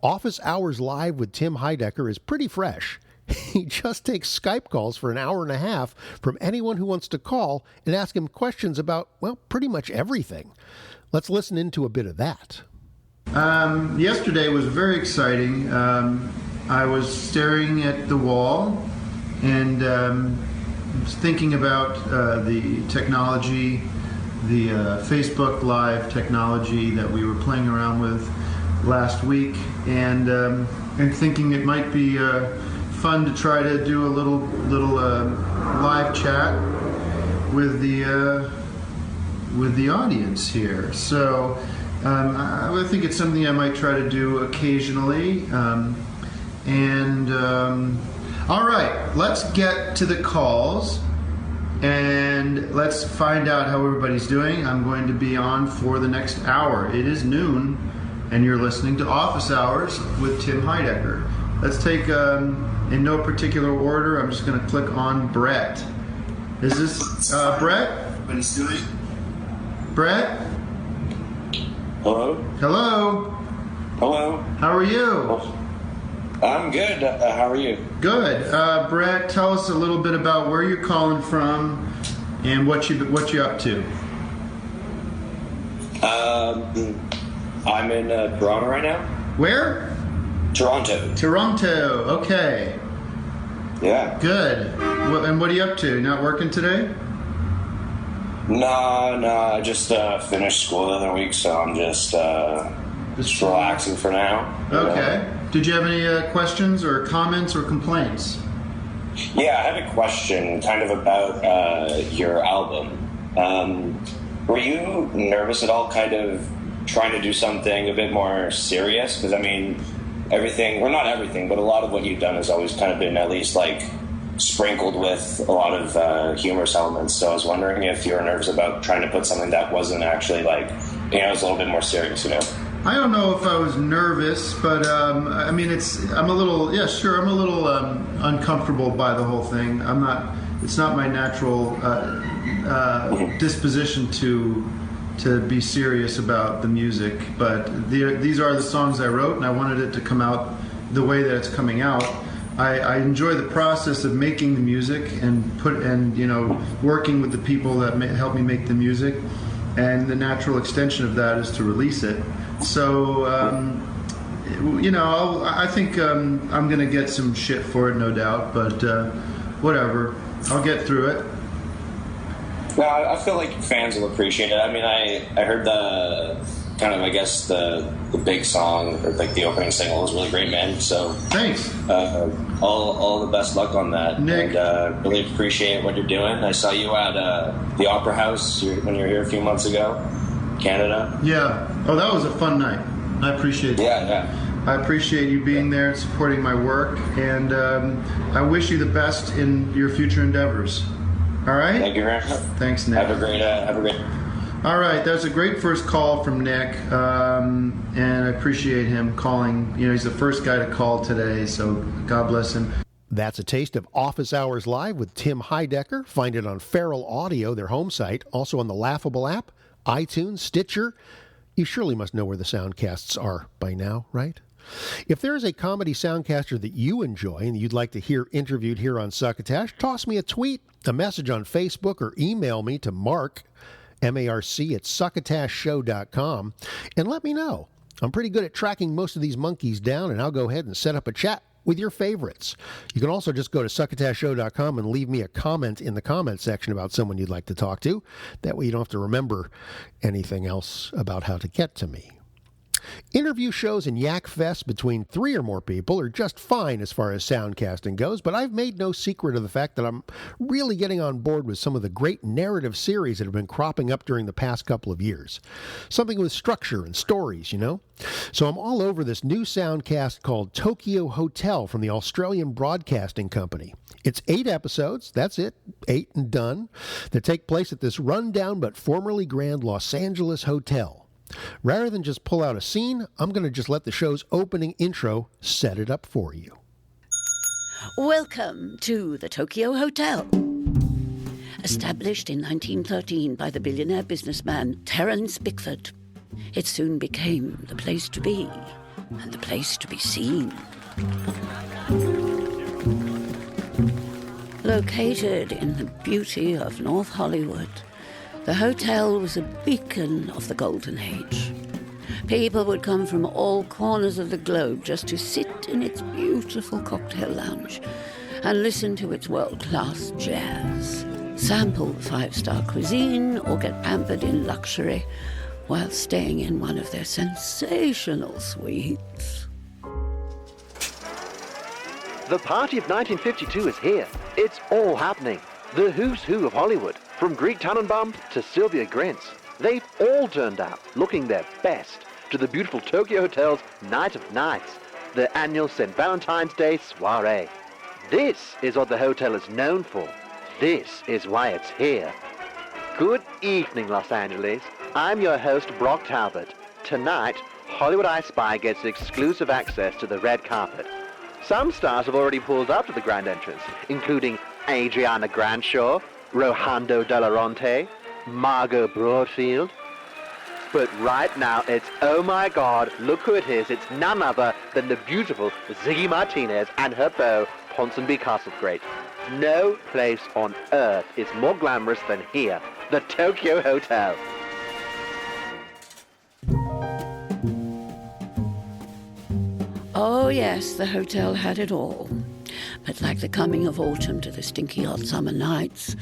Office Hours Live with Tim Heidecker is pretty fresh. He just takes Skype calls for an hour and a half from anyone who wants to call and ask him questions about, well, pretty much everything. Let's listen into a bit of that. Yesterday was very exciting. I was staring at the wall and was thinking about the technology, the Facebook Live technology that we were playing around with last week, and thinking it might be fun to try to do a little live chat with the audience here. So. I think it's something I might try to do occasionally. All right, let's get to the calls and let's find out how everybody's doing. I'm going to be on for the next hour. It is noon, and you're listening to Office Hours with Tim Heidecker. Let's take, in no particular order, I'm just going to click on Brett. Is this Brett? Everybody's doing. Brett? Hello? Hello? Hello? How are you? I'm good. How are you? Good. Brett, tell us a little bit about where you're calling from and what you up to. I'm in Toronto right now. Where? Toronto. Toronto. Okay. Yeah. Good. And what are you up to? Not working today? No, I just finished school the other week, so I'm just relaxing for now. Okay. Did you have any questions or comments or complaints? Yeah, I had a question kind of about your album. Were you nervous at all kind of trying to do something a bit more serious? Because, I mean, not everything, but a lot of what you've done has always kind of been at least, like, sprinkled with a lot of humorous elements. So I was wondering if you were nervous about trying to put something that wasn't actually, like, it was a little bit more serious, I don't know if I was nervous, but I mean, I'm a little uncomfortable by the whole thing. It's not my natural disposition to be serious about the music, but these are the songs I wrote, and I wanted it to come out the way that it's coming out. I enjoy the process of making the music and working with the people that help me make the music, and the natural extension of that is to release it. So I think I'm going to get some shit for it, no doubt, but whatever, I'll get through it. No, I feel like fans will appreciate it. I mean, I heard the kind of, I guess, the big song, or like the opening single was really great, man. So thanks. All the best luck on that, Nick. And really appreciate what you're doing. I saw you at the Opera House when you were here a few months ago, Canada. Yeah. Oh, that was a fun night. I appreciate it. Yeah. I appreciate you being there and supporting my work, and I wish you the best in your future endeavors. All right? Thank you very much. Thanks, Nick. Have a great. All right, that's a great first call from Nick, and I appreciate him calling. He's the first guy to call today, so God bless him. That's a taste of Office Hours Live with Tim Heidecker. Find it on Feral Audio, their home site, also on the Laughable app, iTunes, Stitcher. You surely must know where the Soundcasts are by now, right? If there is a comedy soundcaster that you enjoy and you'd like to hear interviewed here on Succotash, toss me a tweet, a message on Facebook, or email me to Marc, M-A-R-C, at succotashshow.com, and let me know. I'm pretty good at tracking most of these monkeys down, and I'll go ahead and set up a chat with your favorites. You can also just go to succotashshow.com and leave me a comment in the comment section about someone you'd like to talk to. That way you don't have to remember anything else about how to get to me. Interview shows and yak fests between 3 or more people are just fine as far as soundcasting goes, but I've made no secret of the fact that I'm really getting on board with some of the great narrative series that have been cropping up during the past couple of years. Something with structure and stories, So I'm all over this new soundcast called Tokyo Hotel from the Australian Broadcasting Company. It's 8 episodes, that's it, 8 and done, that take place at this rundown but formerly grand Los Angeles hotel. Rather than just pull out a scene, I'm going to just let the show's opening intro set it up for you. Welcome to the Tokyo Hotel. Established in 1913 by the billionaire businessman Terence Bickford, it soon became the place to be and the place to be seen. Located in the beauty of North Hollywood, the hotel was a beacon of the Golden Age. People would come from all corners of the globe just to sit in its beautiful cocktail lounge and listen to its world-class jazz, sample 5-star cuisine, or get pampered in luxury while staying in one of their sensational suites. The party of 1952 is here. It's all happening. The who's who of Hollywood. From Greek Tannenbaum to Sylvia Grintz, they've all turned out looking their best to the beautiful Tokyo Hotel's Night of Nights, the annual St. Valentine's Day soiree. This is what the hotel is known for. This is why it's here. Good evening, Los Angeles. I'm your host, Brock Talbot. Tonight, Hollywood I Spy gets exclusive access to the red carpet. Some stars have already pulled up to the grand entrance, including Adriana Grandshaw, Rolando De La Ronte, Margot Broadfield. But right now, it's, oh my God, look who it is. It's none other than the beautiful Ziggy Martinez and her beau, Ponsonby Castlegrate. No place on earth is more glamorous than here, the Tokyo Hotel. Oh yes, the hotel had it all. But like the coming of autumn to the stinky hot summer nights,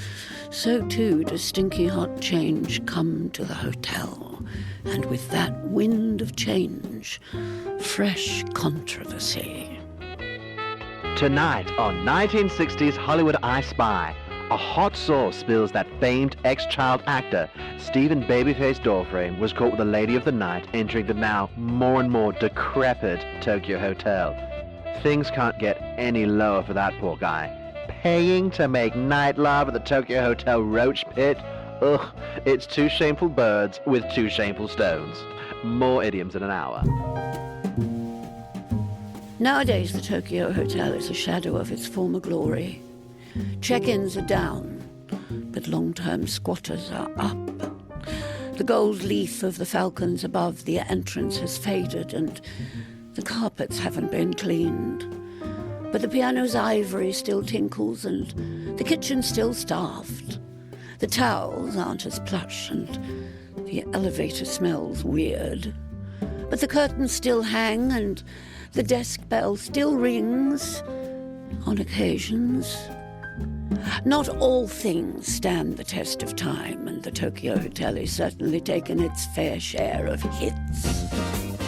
so too does stinky hot change come to the hotel. And with that wind of change, fresh controversy. Tonight on 1960s Hollywood I Spy, a hot sauce spills that famed ex-child actor Stephen Babyface Doorframe was caught with a lady of the night entering the now more and more decrepit Tokyo Hotel. Things can't get any lower for that poor guy. Paying to make night love at the Tokyo Hotel roach pit? Ugh, it's 2 shameful birds with 2 shameful stones. More idioms in an hour. Nowadays, the Tokyo Hotel is a shadow of its former glory. Check-ins are down, but long-term squatters are up. The gold leaf of the falcons above the entrance has faded, and the carpets haven't been cleaned. But the piano's ivory still tinkles and the kitchen's still staffed. The towels aren't as plush and the elevator smells weird. But the curtains still hang and the desk bell still rings on occasions. Not all things stand the test of time, and the Tokyo Hotel has certainly taken its fair share of hits.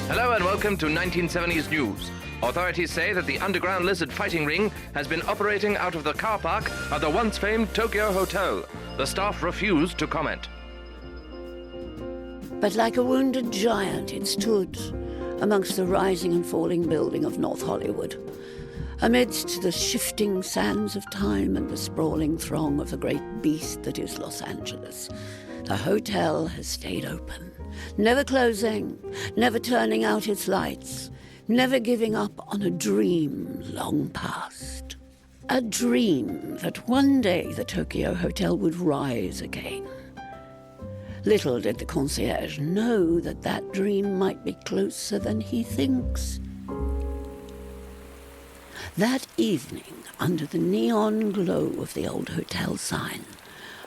Hello and welcome to 1970s News. Authorities say that the underground lizard fighting ring has been operating out of the car park of the once famed Tokyo Hotel. The staff refused to comment. But like a wounded giant, it stood amongst the rising and falling building of North Hollywood, amidst the shifting sands of time and the sprawling throng of the great beast that is Los Angeles. The hotel has stayed open, never closing, never turning out its lights, never giving up on a dream long past. A dream that one day the Tokyo Hotel would rise again. Little did the concierge know that that dream might be closer than he thinks. That evening, under the neon glow of the old hotel sign,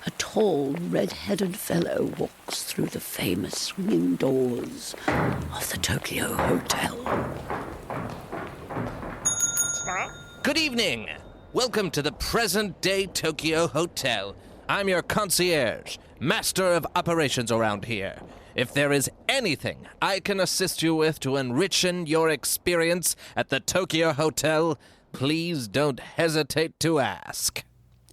a tall, red-headed fellow walks through the famous swinging doors of the Tokyo Hotel. Good evening. Welcome to the present-day Tokyo Hotel. I'm your concierge, master of operations around here. If there is anything I can assist you with to enrich your experience at the Tokyo Hotel, please don't hesitate to ask.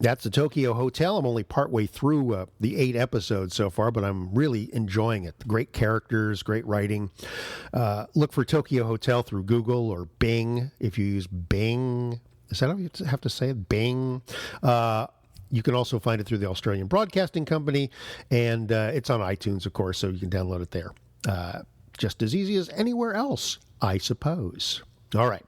That's the Tokyo Hotel. I'm only partway through the 8 episodes so far, but I'm really enjoying it. Great characters, great writing. Look for Tokyo Hotel through Google or Bing. If you use Bing, is that how you have to say it? Bing. You can also find it through the Australian Broadcasting Company, and it's on iTunes, of course, so you can download it there. Just as easy as anywhere else, I suppose. All right.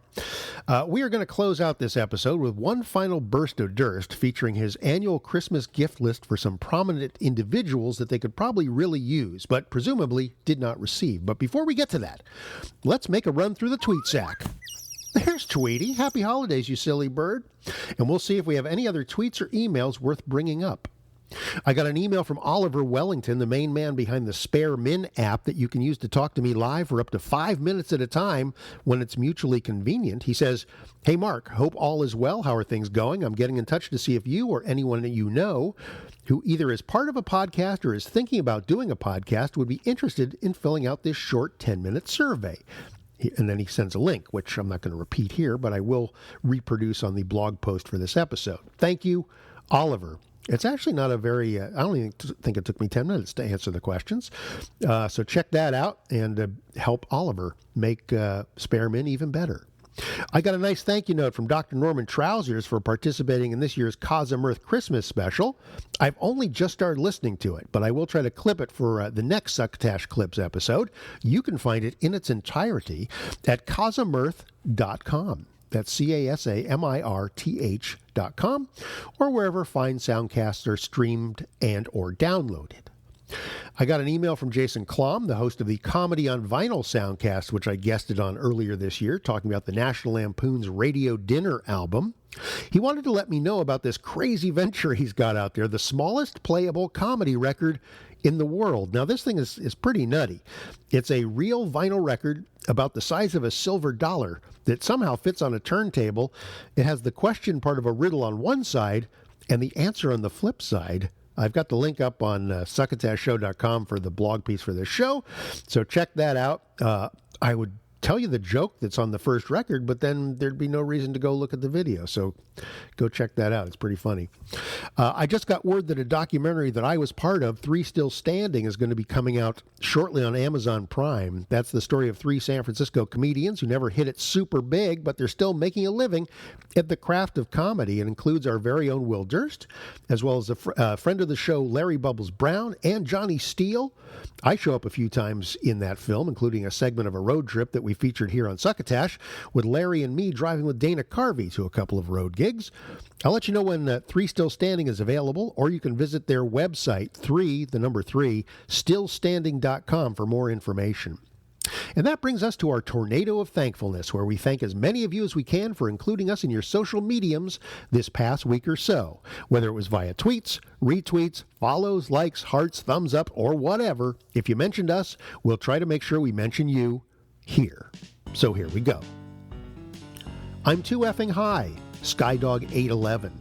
We are going to close out this episode with one final Burst O Durst featuring his annual Christmas gift list for some prominent individuals that they could probably really use, but presumably did not receive. But before we get to that, let's make a run through the tweet sack. There's Tweety. Happy holidays, you silly bird. And we'll see if we have any other tweets or emails worth bringing up. I got an email from Oliver Wellington, the main man behind the Spare Min app that you can use to talk to me live for up to 5 minutes at a time when it's mutually convenient. He says, "Hey Mark, hope all is well. How are things going? I'm getting in touch to see if you or anyone that you know who either is part of a podcast or is thinking about doing a podcast would be interested in filling out this short 10-minute survey." And then he sends a link, which I'm not going to repeat here, but I will reproduce on the blog post for this episode. Thank you, Oliver. It's actually not a very, I don't even think it took me 10 minutes to answer the questions. So check that out and help Oliver make Spare Min even better. I got a nice thank you note from Dr. Norman Trousers for participating in this year's Cosm Christmas special. I've only just started listening to it, but I will try to clip it for the next Succotash Clips episode. You can find it in its entirety at cosmirth.com. That's CASAMIRTH.com, or wherever fine soundcasts are streamed and or downloaded. I got an email from Jason Klom, the host of the Comedy on Vinyl Soundcast, which I guested on earlier this year, talking about the National Lampoon's Radio Dinner album. He wanted to let me know about this crazy venture he's got out there, the smallest playable comedy record in the world. Now, this thing is pretty nutty. It's a real vinyl record about the size of a silver dollar that somehow fits on a turntable. It has the question part of a riddle on one side and the answer on the flip side. I've got the link up on succotashshow.com for the blog piece for this show, so check that out. I would tell you the joke that's on the first record, but then there'd be no reason to go look at the video, so go check that out. It's pretty funny. I just got word that a documentary that I was part of, 3 Still Standing, is going to be coming out shortly on Amazon Prime. That's the story of 3 San Francisco comedians who never hit it super big, but they're still making a living at the craft of comedy. It includes our very own Will Durst, as well as a friend of the show, Larry Bubbles Brown, and Johnny Steele. I show up a few times in that film, including a segment of a road trip that we featured here on Succotash, with Larry and me driving with Dana Carvey to a couple of road gigs. I'll let you know when 3 Still Standing is available, or you can visit their website, 3, stillstanding.com, for more information. And that brings us to our tornado of thankfulness, where we thank as many of you as we can for including us in your social mediums this past week or so, whether it was via tweets, retweets, follows, likes, hearts, thumbs up, or whatever. If you mentioned us, we'll try to make sure we mention you here. So here we go. I'm Too Effing High, Skydog811,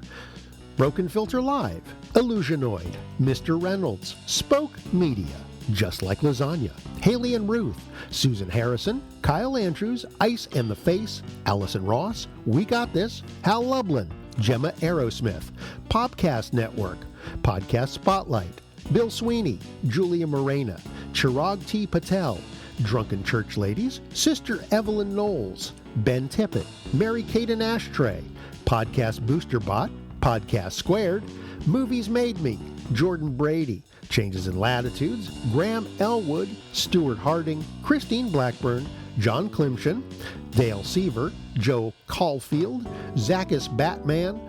Broken Filter Live, Illusionoid, Mr. Reynolds, Spoke Media, Just Like Lasagna, Haley and Ruth, Susan Harrison, Kyle Andrews, Ice and the Face, Allison Ross, We Got This, Hal Lublin, Gemma Aerosmith, Popcast Network, Podcast Spotlight, Bill Sweeney, Julia Morena, Chirag T. Patel, Drunken Church Ladies, Sister Evelyn Knowles, Ben Tippett, Mary Kate and Ashtray, Podcast Booster Bot, Podcast Squared, Movies Made Me, Jordan Brady, Changes in Latitudes, Graham Elwood, Stuart Harding, Christine Blackburn, John Clemshan, Dale Seaver, Joe Caulfield, Zachus Batman,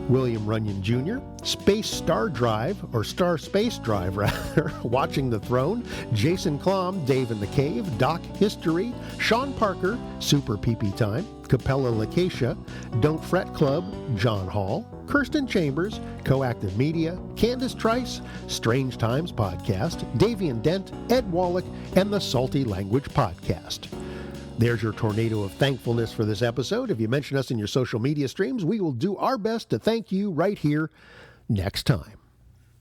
William Runyon Jr., Space Star Drive, or Star Space Drive rather, Watching the Throne, Jason Klom, Dave in the Cave, Doc History, Sean Parker, Super PP Time, Capella Lacacia, Don't Fret Club, John Hall, Kirsten Chambers, Coactive Media, Candace Trice, Strange Times Podcast, Davian Dent, Ed Wallach, and the Salty Language Podcast. There's your tornado of thankfulness for this episode. If you mention us in your social media streams, we will do our best to thank you right here next time.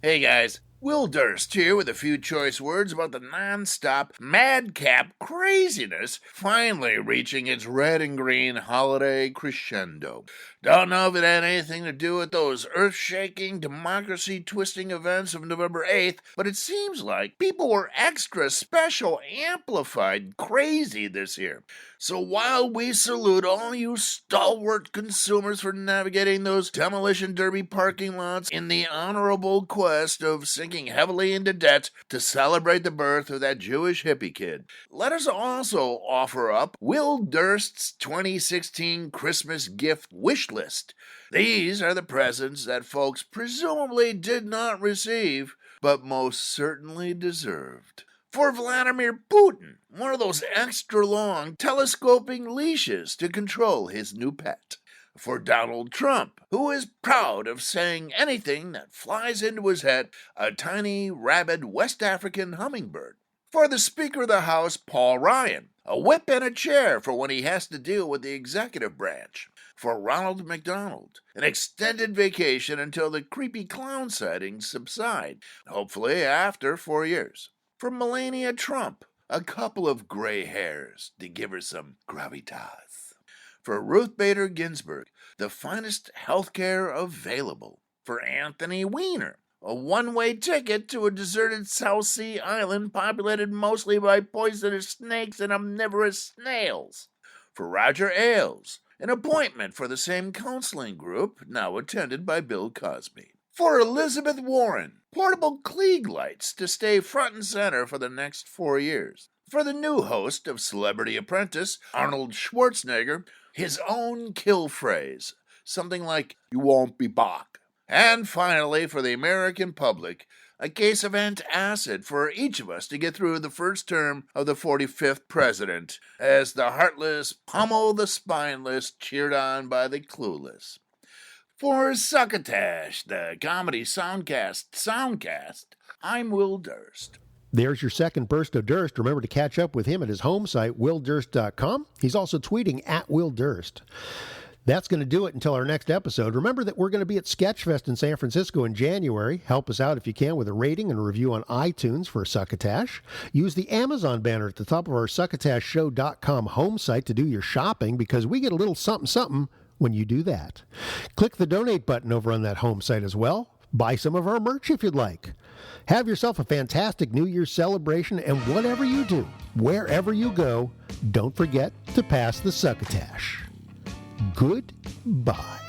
Hey guys, Will Durst here with a few choice words about the non-stop, madcap craziness finally reaching its red and green holiday crescendo. Don't know if it had anything to do with those earth-shaking, democracy-twisting events of November 8th, but it seems like people were extra special, amplified crazy this year. So while we salute all you stalwart consumers for navigating those demolition derby parking lots in the honorable quest of sinking heavily into debt to celebrate the birth of that Jewish hippie kid, let us also offer up Will Durst's 2016 Christmas gift wish list. These are the presents that folks presumably did not receive, but most certainly deserved. For Vladimir Putin, one of those extra-long telescoping leashes to control his new pet. For Donald Trump, who is proud of saying anything that flies into his head, a tiny, rabid West African hummingbird. For the Speaker of the House, Paul Ryan, a whip and a chair for when he has to deal with the executive branch. For Ronald McDonald, an extended vacation until the creepy clown sightings subside, hopefully after 4 years. For Melania Trump, a couple of gray hairs to give her some gravitas. For Ruth Bader Ginsburg, the finest healthcare available. For Anthony Weiner, a one-way ticket to a deserted South Sea island populated mostly by poisonous snakes and omnivorous snails. For Roger Ailes, an appointment for the same counseling group now attended by Bill Cosby. For Elizabeth Warren, portable Klieg lights to stay front and center for the next 4 years. For the new host of Celebrity Apprentice, Arnold Schwarzenegger, his own kill phrase, something like, "You won't be back." And finally, for the American public, a case of antacid for each of us to get through the first term of the 45th president, as the heartless pummel the spineless, cheered on by the clueless. For Succotash, the Comedy Soundcast Soundcast, I'm Will Durst. There's your second Burst O Durst. Remember to catch up with him at his home site, willdurst.com. He's also tweeting at Will Durst. That's going to do it until our next episode. Remember that we're going to be at Sketchfest in San Francisco in January. Help us out if you can with a rating and a review on iTunes for Succotash. Use the Amazon banner at the top of our succotashshow.com home site to do your shopping, because we get a little something when you do that. Click the donate button over on that home site as well. Buy some of our merch if you'd like. Have yourself a fantastic New Year's celebration, and whatever you do, wherever you go, don't forget to pass the Succotash. Goodbye.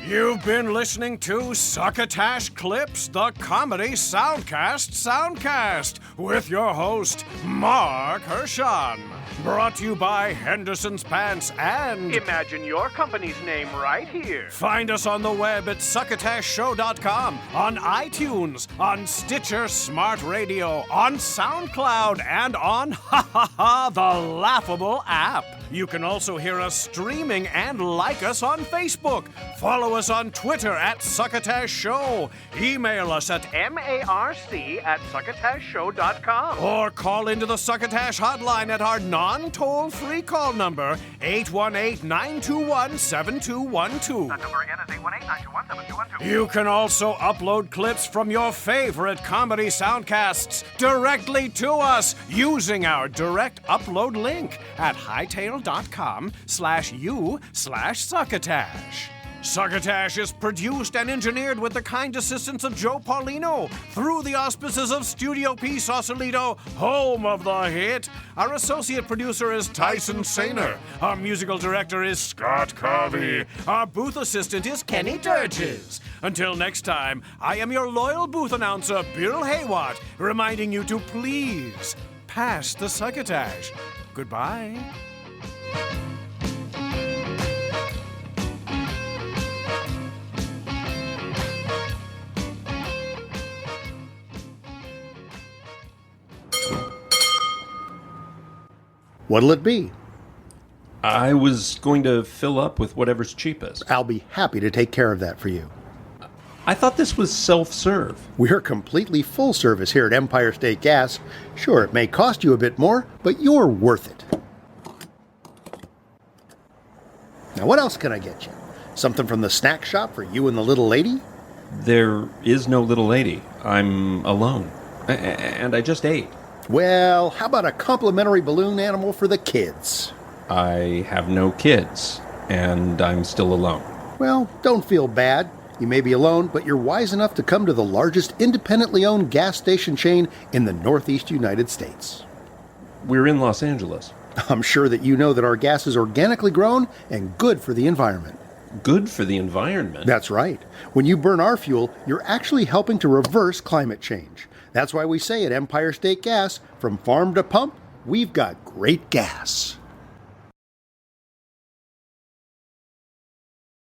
You've been listening to Succotash Clips, the Comedy Soundcast Soundcast, with your host, Marc Hershon. Brought to you by Henderson's Pants and... Imagine your company's name right here. Find us on the web at succotashshow.com, on iTunes, on Stitcher Smart Radio, on SoundCloud, and on the Laughable app. You can also hear us streaming and like us on Facebook. Follow us on Twitter at Succotash Show. Email us at marc@succotashshow.com. Or call into the Succotash hotline at our non-toll-free call number, 818-921-7212. That number again is 818-921-7212. You can also upload clips from your favorite comedy soundcasts directly to us using our direct upload link at hightail.com/u/Succotash. Succotash is produced and engineered with the kind assistance of Joe Paulino through the auspices of Studio P Sausalito, home of the hit. Our associate producer is Tyson Sainer. Our musical director is Scott Covey. Our booth assistant is Kenny Durges. Until next time, I am your loyal booth announcer, Bill Haywatt, reminding you to please pass the Succotash. Goodbye. What'll it be? I was going to fill up with whatever's cheapest. I'll be happy to take care of that for you. I thought this was self-serve. We're completely full service here at Empire State Gas. Sure, it may cost you a bit more, but you're worth it. Now, what else can I get you? Something from the snack shop for you and the little lady? There is no little lady. I'm alone. And I just ate. Well, how about a complimentary balloon animal for the kids? I have no kids, and I'm still alone. Well, don't feel bad. You may be alone, but you're wise enough to come to the largest independently owned gas station chain in the Northeast United States. We're in Los Angeles. I'm sure that you know that our gas is organically grown and good for the environment. Good for the environment? That's right. When you burn our fuel, you're actually helping to reverse climate change. That's why we say at Empire State Gas, from farm to pump, we've got great gas.